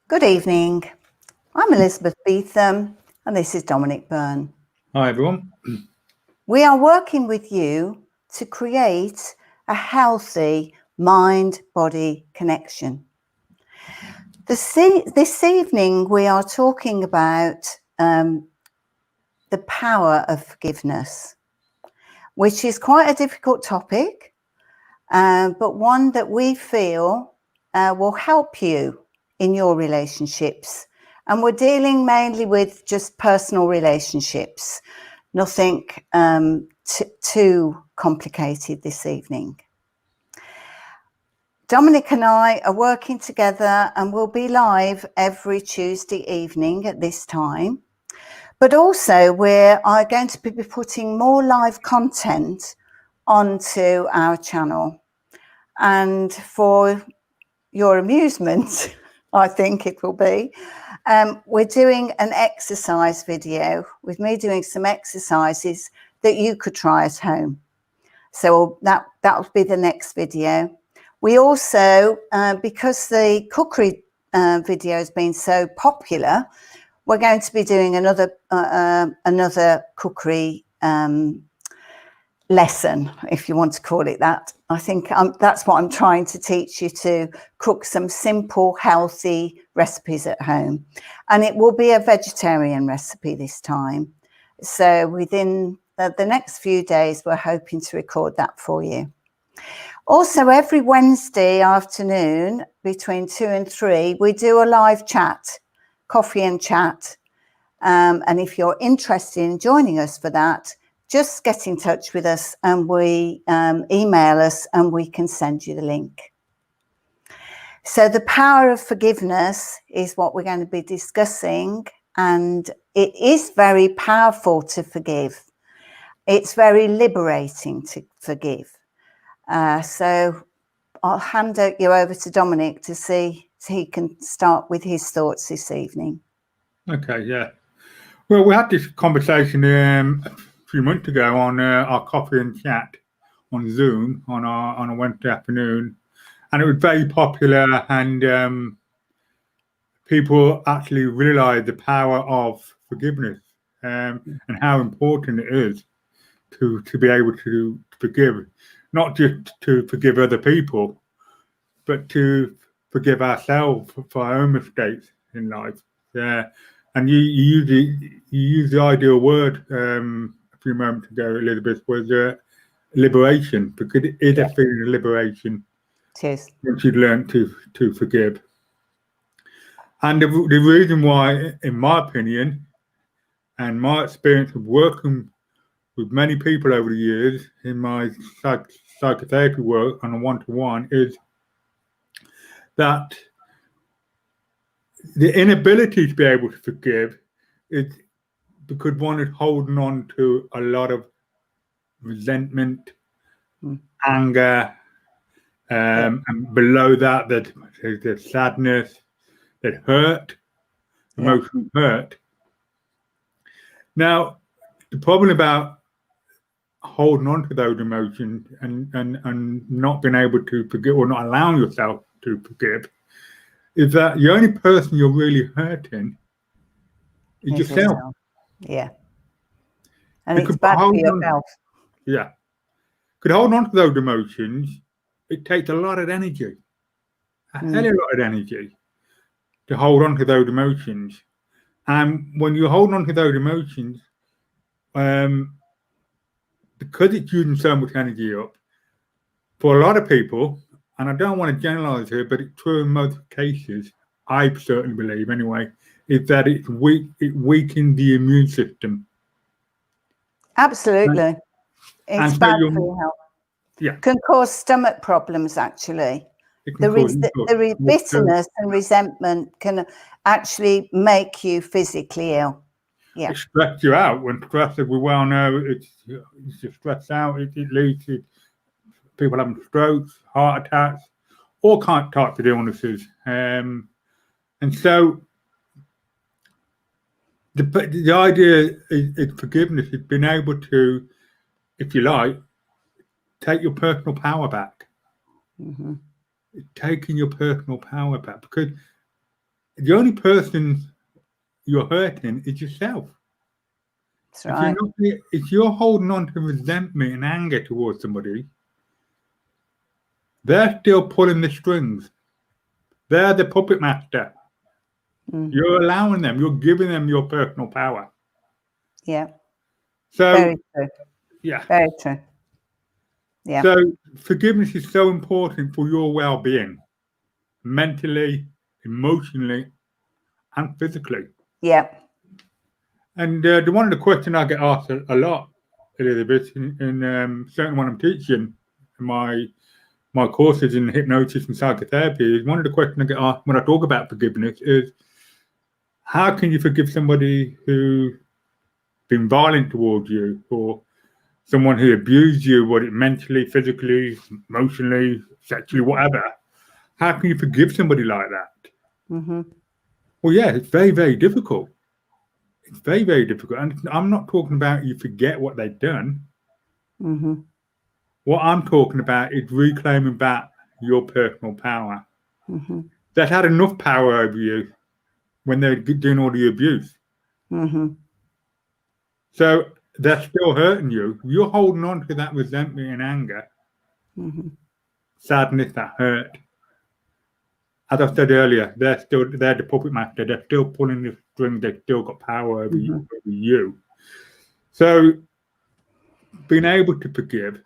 Good evening. I'm Elizabeth Beetham, and this is Dominic Byrne. Hi, everyone. We are working with you to create a healthy mind-body connection. This evening, we are talking about the power of forgiveness, which is quite a difficult topic, but one that we feel will help you in your relationships. And we're dealing mainly with just personal relationships, nothing too complicated this evening. Dominic and I are working together and we'll be live every Tuesday evening at this time. But also we are going to be putting more live content onto our channel. And for your amusement, I think it will be, we're doing an exercise video with me doing some exercises that you could try at home. So that will be the next video. We also, because the cookery video has been so popular, we're going to be doing another cookery lesson, if you want to call it that. I think that's what I'm trying to teach you, to cook some simple, healthy recipes at home. And it will be a vegetarian recipe this time. So within the next few days, we're hoping to record that for you. Also, every Wednesday afternoon between 2 and 3, we do a live chat, coffee and chat. And if you're interested in joining us for that, just get in touch with us and we email us and we can send you the link. So the power of forgiveness is what we're going to be discussing, and it is very powerful to forgive. It's very liberating to forgive. So I'll hand you over to Dominic to see so he can start with his thoughts this evening. Okay, yeah. Well, we had this conversation a few months ago on our coffee and chat on Zoom on a Wednesday afternoon, and it was very popular, and people actually realised the power of forgiveness and how important it is to be able to forgive, not just to forgive other people, but to forgive ourselves for our own mistakes in life. And you use the ideal word a few moments ago, Elizabeth, was liberation, because it is a feeling of liberation. Cheers. Once you learn to forgive. And the reason why, in my opinion, and my experience of working with many people over the years in my psychotherapy work on a one-to-one, is that the inability to be able to forgive is because one is holding on to a lot of resentment, anger, and below that, there's sadness, there's hurt, emotional hurt. Now, the problem about holding on to those emotions and not being able to forgive, or not allowing yourself to forgive, is that the only person you're really hurting is yourself. Yeah. And it's bad for your health. Yeah. Could hold on to those emotions, it takes a lot of energy, a hell of a lot of energy to hold on to those emotions. And when you hold on to those emotions, because it's using so much energy up, for a lot of people, and I don't want to generalize here, but it's true in most cases, I certainly believe anyway, is that it weakens the immune system. Absolutely. It's bad for your health. Yeah. Can cause stomach problems, actually. The bitterness and resentment can actually make you physically ill. Yeah. It stressed you out. When stress, as we well know, it's just stressed out. It leads to people having strokes, heart attacks, all types of illnesses. And so the idea is forgiveness is being able to, if you like, take your personal power back. Taking your personal power back, because the only person you're hurting is yourself. That's right. If you're holding on to resentment and anger towards somebody, they're still pulling the strings. They're the puppet master. You're allowing them. You're giving them your personal power. Yeah. So, very true. Yeah. Very true. Yeah. So forgiveness is so important for your well-being, mentally, emotionally, and physically. Yeah. And one of the questions I get asked a lot, Elizabeth, in certainly when I'm teaching my courses in hypnosis and psychotherapy, is one of the questions I get asked when I talk about forgiveness is, how can you forgive somebody who's been violent towards you, or someone who abused you, mentally, physically, emotionally, sexually, whatever? How can you forgive somebody like that? Well, yeah, it's very, very difficult. It's very, very difficult. And I'm not talking about you forget what they've done. What I'm talking about is reclaiming back your personal power. They've had enough power over you when they're doing all the abuse. So they're still hurting you. You're holding on to that resentment and anger, sadness, that hurt. As I said earlier, they're the puppet master. They're still pulling the string. They've still got power over you. So being able to forgive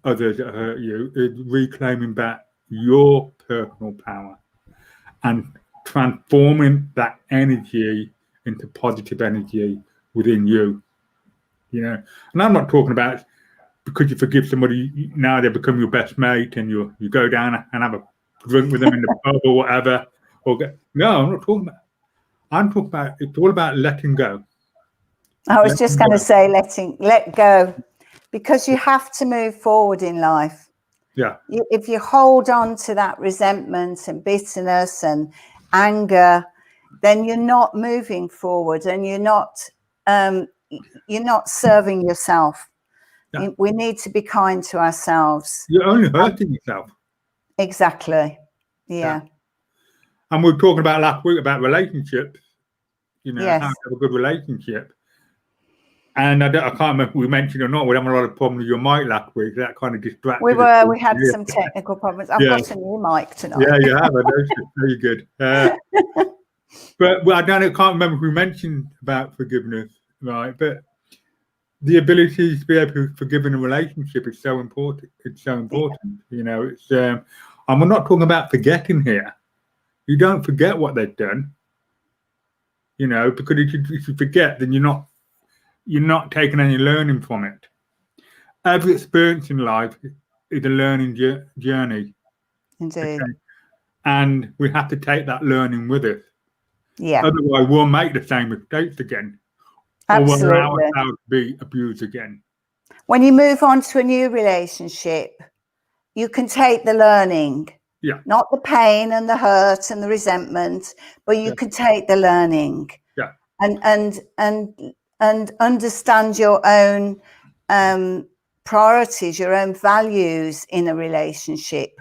others that hurt you is reclaiming back your personal power and transforming that energy into positive energy within you. And I'm not talking about because you forgive somebody, now they become your best mate and you go down and have a drink with them in the pub or whatever. No, I'm not talking about. I'm talking about, it's all about letting go. I was just going to say let go, because you have to move forward in life. Yeah. If you hold on to that resentment and bitterness and anger, then you're not moving forward, and you're not serving yourself. Yeah. We need to be kind to ourselves. You're only hurting yourself. Exactly. Yeah. And we were talking about last week about relationships, yes. How to have a good relationship. And I can't remember if we mentioned or not, we're having a lot of problems with your mic last week. That kind of distracted us. We had some technical problems. I've got a new mic tonight. Yeah, you have. I noticed. Very good. But I can't remember if we mentioned about forgiveness, right? But the ability to be able to forgive in a relationship is so important. It's so important. It's and we're not talking about forgetting here. You don't forget what they've done. Because if you forget, then you're not taking any learning from it. Every experience in life is a learning journey. Indeed. Okay? And we have to take that learning with us. Yeah. Otherwise, we'll make the same mistakes again. Absolutely. Or we'll allow ourselves to be abused again. When you move on to a new relationship, you can take the learning. Yeah. Not the pain and the hurt and the resentment, but you can take the learning. Yeah. And understand your own priorities, your own values in a relationship,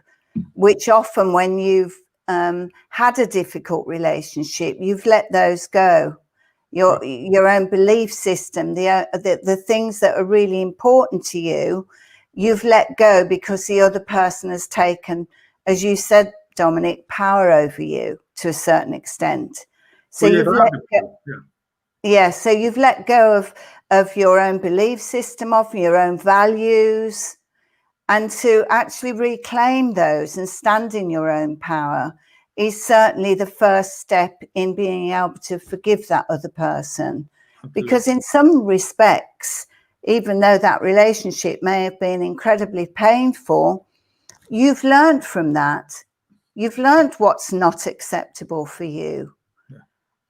which often when you've had a difficult relationship, you've let those go. Your own belief system, the things that are really important to you, you've let go because the other person has taken, as you said, Dominic, power over you to a certain extent. So you've let go. So you've let go of your own belief system, of your own values, and to actually reclaim those and stand in your own power is certainly the first step in being able to forgive that other person. Absolutely. Because in some respects, even though that relationship may have been incredibly painful, you've learned from that. You've learned what's not acceptable for you.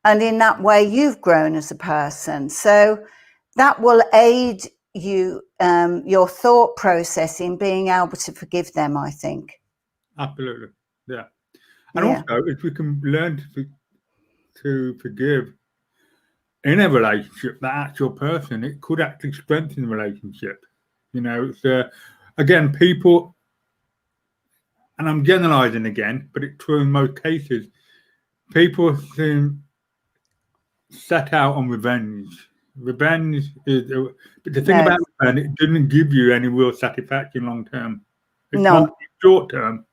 And in that way, you've grown as a person. So that will aid you, your thought process in being able to forgive them, I think. Absolutely. Yeah. And also, if we can learn to forgive in a relationship, that actual person, it could actually strengthen the relationship. It's, again, people, and I'm generalizing again, but it's true in most cases, people seem set out on revenge. Revenge is, but the thing No, about revenge, it doesn't give you any real satisfaction long term. It's none. not short term,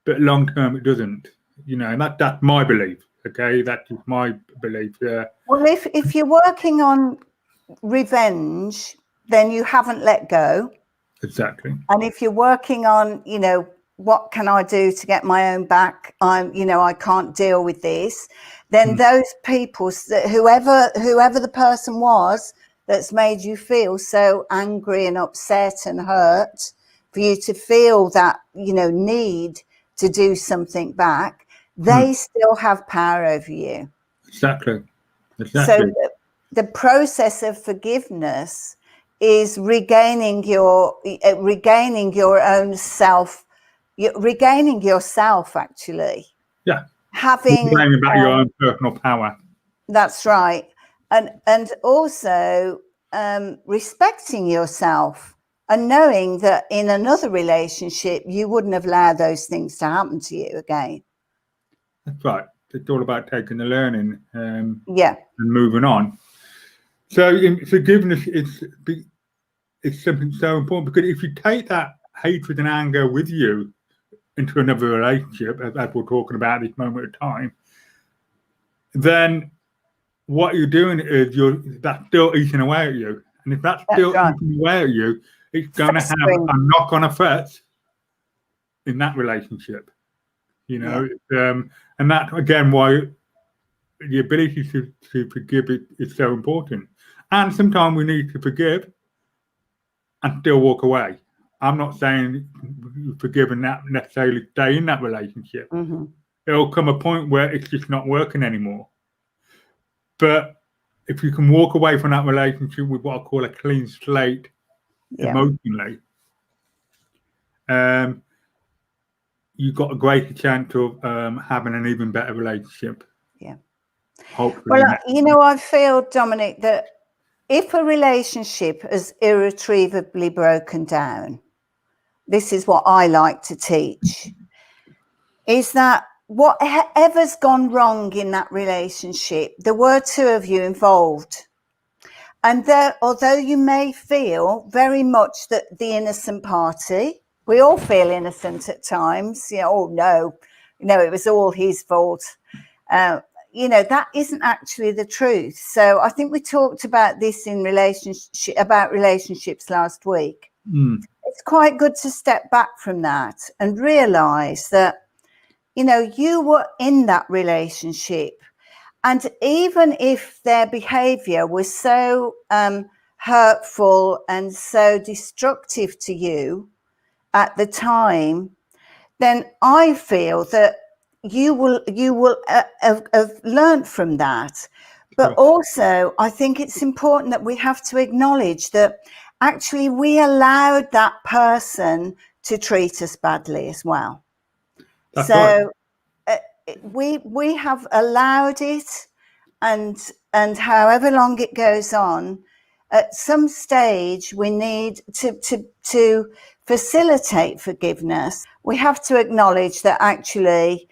but long term it doesn't. You know, and that's my belief. Okay, that's just my belief. Well, if you're working on revenge, then you haven't let go. Exactly. And if you're working on, what can I do to get my own back? I can't deal with this. Then those people, whoever the person was that's made you feel so angry and upset and hurt, for you to feel that, need to do something back, they still have power over you. Exactly. So the process of forgiveness is regaining your own self, regaining yourself, actually. Yeah. Having about your own personal power. That's right. And also respecting yourself and knowing that in another relationship you wouldn't have allowed those things to happen to you again. That's right. It's all about taking the learning and moving on. So forgiveness is something so important, because if you take that hatred and anger with you into another relationship, as we're talking about this moment of time, then what you're doing is that's still eating away at you. And if that's still eating away at you, it's going to have a knock-on effect in that relationship. And that, again, why the ability to forgive is so important. And sometimes we need to forgive and still walk away. I'm not saying forgive and not necessarily stay in that relationship. Mm-hmm. It'll come a point where it's just not working anymore. But if you can walk away from that relationship with what I call a clean slate emotionally, you've got a greater chance of having an even better relationship. Yeah. Hopefully. Well, I feel, Dominic, that if a relationship is irretrievably broken down, this is what I like to teach, is that whatever's gone wrong in that relationship, there were two of you involved. And although you may feel very much that the innocent party, we all feel innocent at times, oh no, it was all his fault. That isn't actually the truth. So I think we talked about this in relationships last week. It's quite good to step back from that and realize that, you were in that relationship. And even if their behavior was so hurtful and so destructive to you at the time, then I feel that you will have learned from that. But also, I think it's important that we have to acknowledge that actually we allowed that person to treat us badly as well. That's so right. We have allowed it, and however long it goes on, at some stage we need to facilitate forgiveness. We have to acknowledge that actually,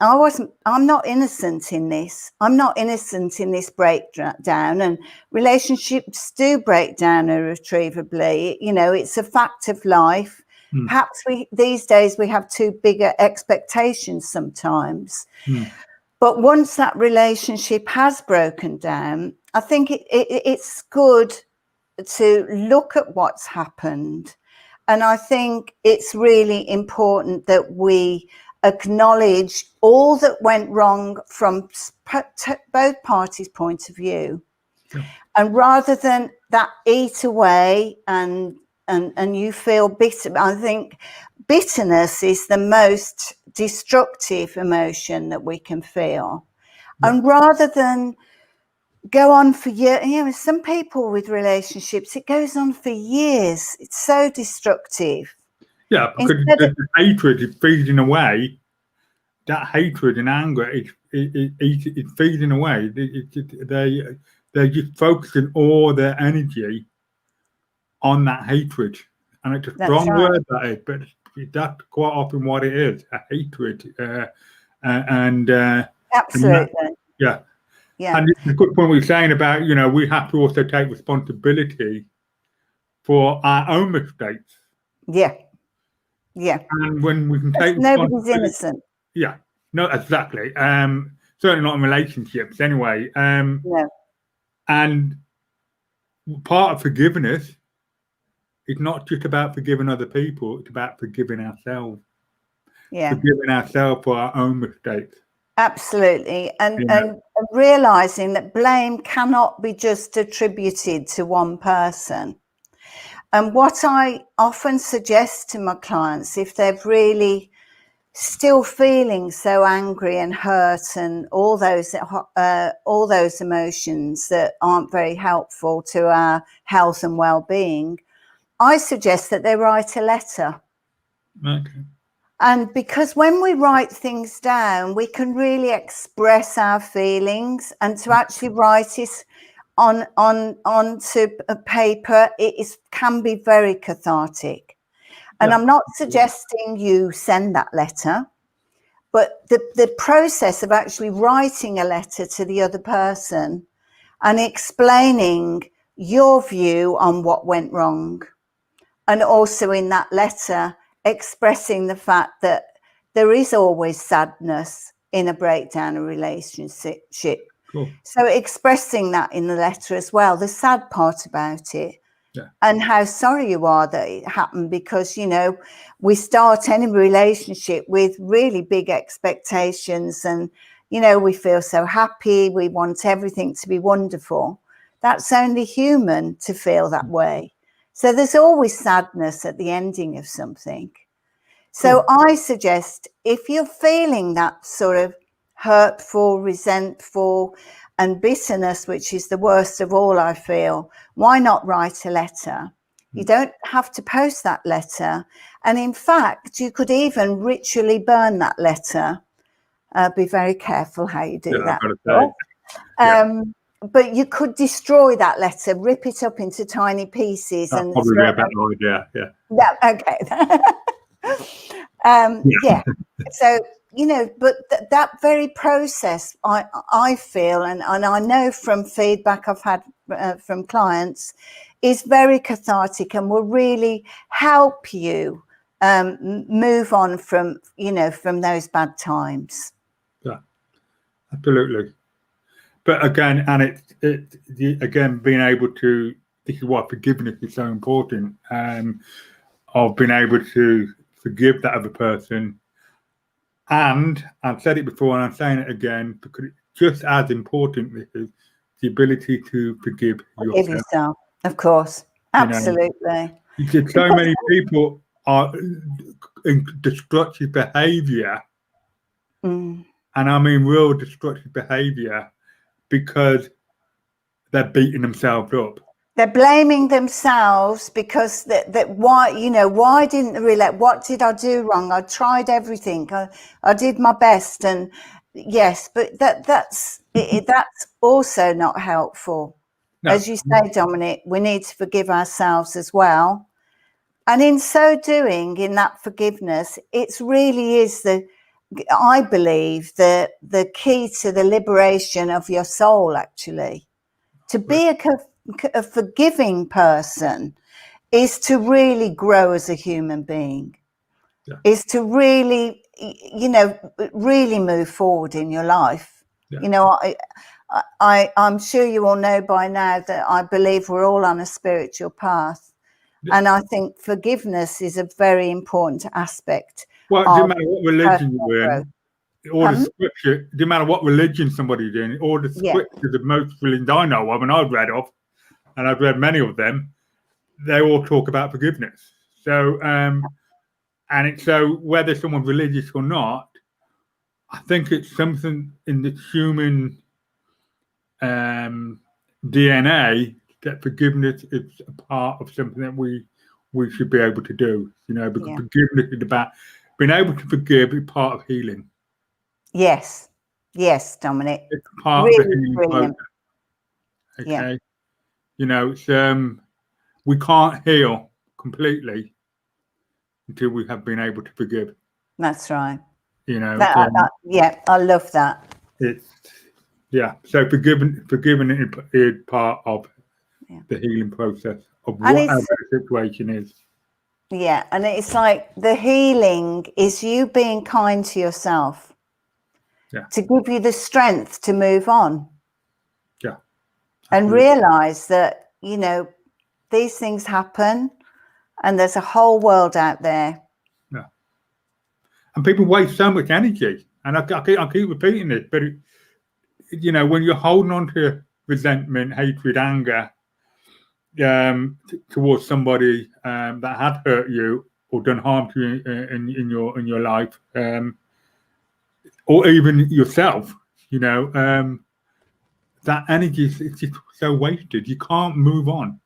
I'm not innocent in this. I'm not innocent in this breakdown, and relationships do break down irretrievably. It's a fact of life. Perhaps these days we have too bigger expectations sometimes. But once that relationship has broken down, I think it's good to look at what's happened. And I think it's really important that we acknowledge all that went wrong from both parties' point of view. And rather than that eat away and you feel bitter, I think bitterness is the most destructive emotion that we can feel. And rather than go on for years, some people with relationships, it goes on for years. It's so destructive. Yeah, because the hatred is feeding away. That hatred and anger is feeding away. They're just focusing all their energy on that hatred. And it's a strong word, that is, but that's quite often what it is, a hatred. and Absolutely. yeah. Yeah. And it's a good point what you're saying about, we have to also take responsibility for our own mistakes. Yeah. Yeah. And when we can take Nobody's responsibility, innocent. yeah, no, exactly. Certainly not in relationships anyway. No. And part of forgiveness is not just about forgiving other people, it's about forgiving ourselves. Yeah. Forgiving ourselves for our own mistakes. Absolutely. And realizing that blame cannot be just attributed to one person. And what I often suggest to my clients, if they've really still feeling so angry and hurt and all those emotions that aren't very helpful to our health and well-being, I suggest that they write a letter. Okay. And because when we write things down, we can really express our feelings, and to actually write it onto a paper, can be very cathartic. And I'm not suggesting you send that letter, but the process of actually writing a letter to the other person and explaining your view on what went wrong, and also in that letter expressing the fact that there is always sadness in a breakdown of relationship. Cool. So expressing that in the letter as well, the sad part about it, and how sorry you are that it happened, because we start any relationship with really big expectations, and we feel so happy, we want everything to be wonderful. That's only human to feel that way. So there's always sadness at the ending of something. So I suggest, if you're feeling that sort of hurtful, resentful and bitterness, which is the worst of all, I feel, why not write a letter? You don't have to post that letter. And in fact, you could even ritually burn that letter. Be very careful how you do that. But you could destroy that letter, rip it up into tiny pieces. That's and probably a better idea. Yeah. So, but that very process, I feel, and I know from feedback I've had from clients, is very cathartic and will really help you move on from those bad times. Yeah, absolutely. But again, and again, being able to, this is why forgiveness is so important, of being able to forgive that other person. And I've said it before and I'm saying it again, because it's just as important is the ability to forgive yourself. Of course. Absolutely. So many people are in destructive behavior, and I mean real destructive behavior, because they're beating themselves up. They're blaming themselves because that why didn't they relate? What did I do wrong? I tried everything. I did my best, and yes, but that's also not helpful. No. As you say, Dominic, we need to forgive ourselves as well. And in so doing, in that forgiveness, it really is I believe, the key to the liberation of your soul, actually. To be a forgiving person is to really grow as a human being, is to really, really move forward in your life. I'm sure you all know by now that I believe we're all on a spiritual path. And I think forgiveness is a very important aspect. Well, it doesn't matter what religion you're in, or the scripture, it doesn't matter what religion somebody's in, or the scriptures of most religions I know of and I've read of, and I've read many of them, they all talk about forgiveness. So, and it's so whether someone's religious or not, I think it's something in the human DNA that forgiveness is a part of something that we should be able to do, because forgiveness is about being able to forgive is part of healing. Yes, Dominic. It's part of the healing process. Okay. It's we can't heal completely until we have been able to forgive. That's right. You know, yeah, I love that. it's So forgiving is part of the healing process of And whatever the situation is. Yeah, and it's like the healing is you being kind to yourself. Yeah. To give you the strength to move on. Yeah. And realize that, you know, these things happen and there's a whole world out there. Yeah. And people waste so much energy. And I keep repeating this, but you know, when you're holding on to resentment, hatred, anger towards somebody that had hurt you or done harm to you in your life, or even yourself, you know, that energy is just so wasted. You can't move on.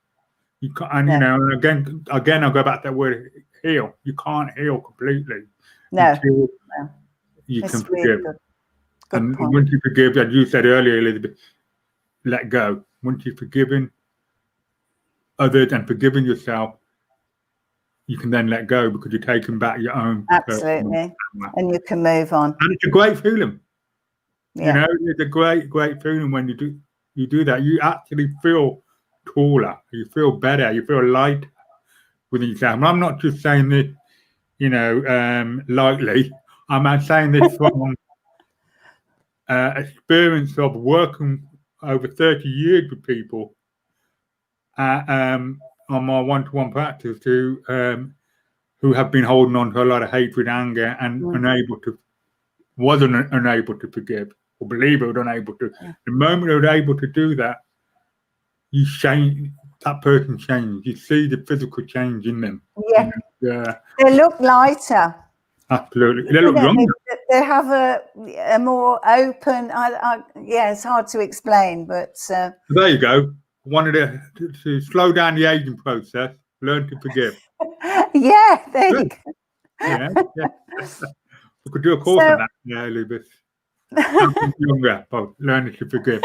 You can't, and you know, again, I'll go back to that word heal. You can't heal completely until you can forgive. Good And point. once you forgive, as you said earlier, Elizabeth, let go. Once you've forgiven others and forgiven yourself, you can then let go because you're taking back your own. Absolutely. And you can move on. And it's a great feeling. Yeah. You know, it's a great feeling when you do that. You actually feel taller. You feel better. You feel light within yourself. And I'm not just saying this, you know, lightly. I'm saying this from experience of working over 30 years with people on my one-to-one practice who have been holding on to a lot of hatred, anger, and wasn't unable to forgive or believe it was unable to. Yeah. The moment they were able to do that, you change. That person changes. You see the physical change in them. Yeah. They look lighter. Absolutely. They look younger. They have a more open. Yeah, it's hard to explain, but there you go. Wanted to slow down the aging process. Learn to forgive. Yeah, there you go. Yeah. We could do a course on that, Elizabeth. Younger, but learning to forgive.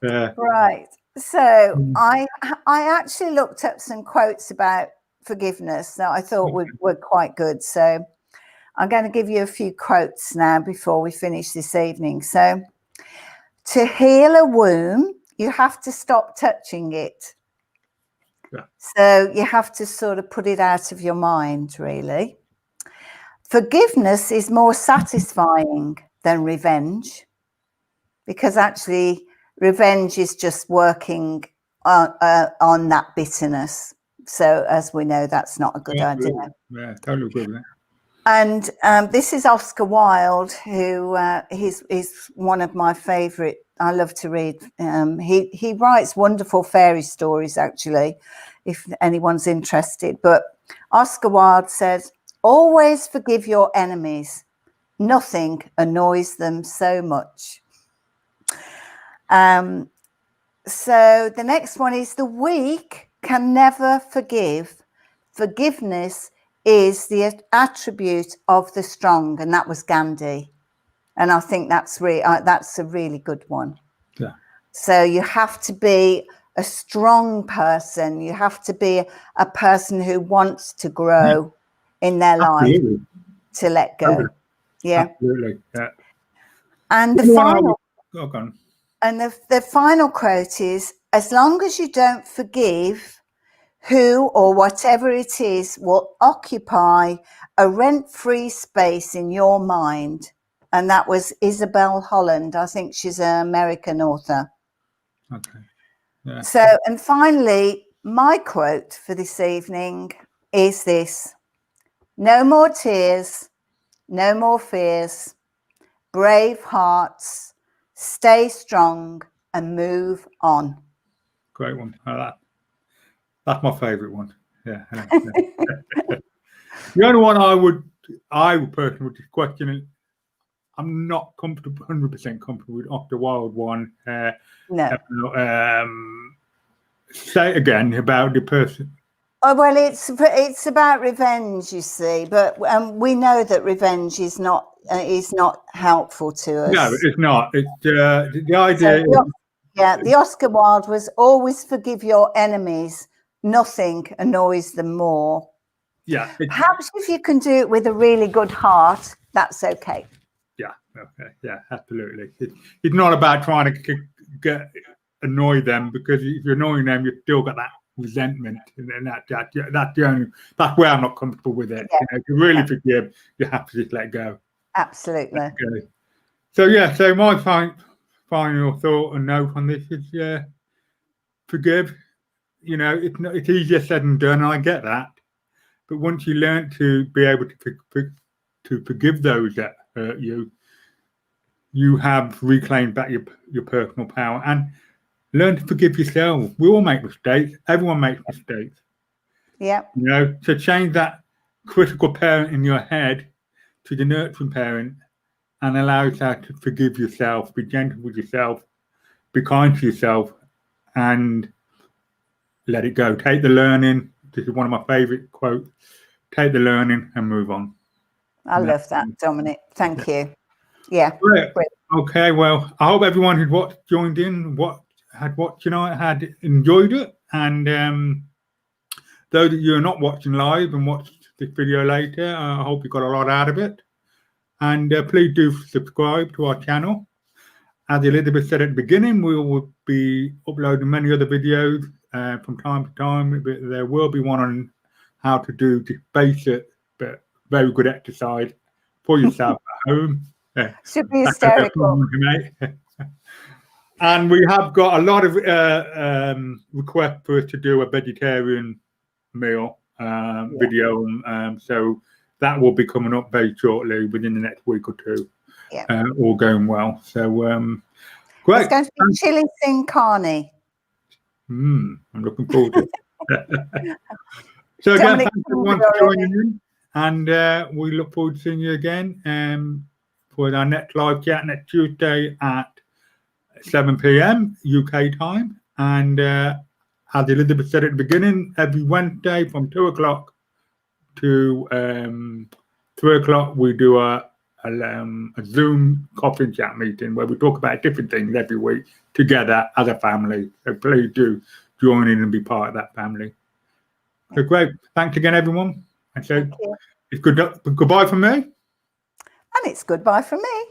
Right. So I actually looked up some quotes about forgiveness that I thought were quite good. So I'm going to give you a few quotes now before we finish this evening. So, to heal a wound, you have to stop touching it. Yeah. So you have to sort of put it out of your mind, really. Forgiveness is more satisfying than revenge, because actually revenge is just working on that bitterness. So as we know, that's not a good idea. Yeah, totally agree with that. And this is Oscar Wilde, who he's one of my favourite. I love to read. He writes wonderful fairy stories, actually, if anyone's interested. But Oscar Wilde says, "Always forgive your enemies. Nothing annoys them so much." So the next one is, the weak can never forgive. Forgiveness is the attribute of the strong, and that was Gandhi. And I think that's a really good one. Yeah. So you have to be a strong person. You have to be a person who wants to grow in their life to let go. Yeah. Absolutely. Yeah. And the final quote is, as long as you don't forgive, who or whatever it is will occupy a rent-free space in your mind. And that was Isabel Holland. I think she's an American author. Okay. Yeah. So, and finally, my quote for this evening is this: no more tears, no more fears, brave hearts, stay strong and move on. Great one. That's my favourite one. Yeah. The only one I would personally would just question it. I'm not comfortable, 100% comfortable with Oscar Wilde one. No. Say it again about the person. Oh, well, it's about revenge, you see, but we know that revenge is not helpful to us. No, it's not. It's the idea. The Oscar Wilde was, always forgive your enemies. Nothing annoys them more. Yeah. Perhaps if you can do it with a really good heart, that's okay. Yeah. Okay. Yeah. Absolutely. It's not about trying to annoy them, because if you're annoying them, you've still got that resentment, and that's where I'm not comfortable with it. Yeah. You know, if you really forgive, you have to just let go. Absolutely. Let go. So yeah. So my final thought and note on this is, forgive. You know, it's easier said than done. I get that, but once you learn to be able to forgive those that hurt you, you have reclaimed back your personal power, and learn to forgive yourself. We all make mistakes. Everyone makes mistakes. Yeah. You know, to change that critical parent in your head to the nurturing parent, and allow yourself to forgive yourself, be gentle with yourself, be kind to yourself, and let it go. Take the learning. This is one of my favorite quotes. Take the learning and move on. I love that, Dominic. Thank you. Yeah. Great. Okay, well, I hope everyone who joined in, had watched tonight, had enjoyed it. And those of you who are not watching live and watched this video later, I hope you got a lot out of it. And please do subscribe to our channel. As Elizabeth said at the beginning, we will be uploading many other videos from time to time. There will be one on how to do the basic but very good exercise for yourself at home. Should be hysterical. And we have got a lot of requests for us to do a vegetarian meal video. So that will be coming up very shortly, within the next week or two. Yeah. All going well. So great. It's going to be chili sin carne. I'm looking forward to it. So again, thanks everyone for joining in, and we look forward to seeing you again for our next live chat next Tuesday at 7 p.m. UK time. And as Elizabeth said at the beginning, every Wednesday from 2 o'clock to 3 o'clock, we do a Zoom coffee and chat meeting where we talk about different things every week together as a family. So please do join in and be part of that family. So great. Thanks again, everyone. And so it's goodbye from me. And it's goodbye from me.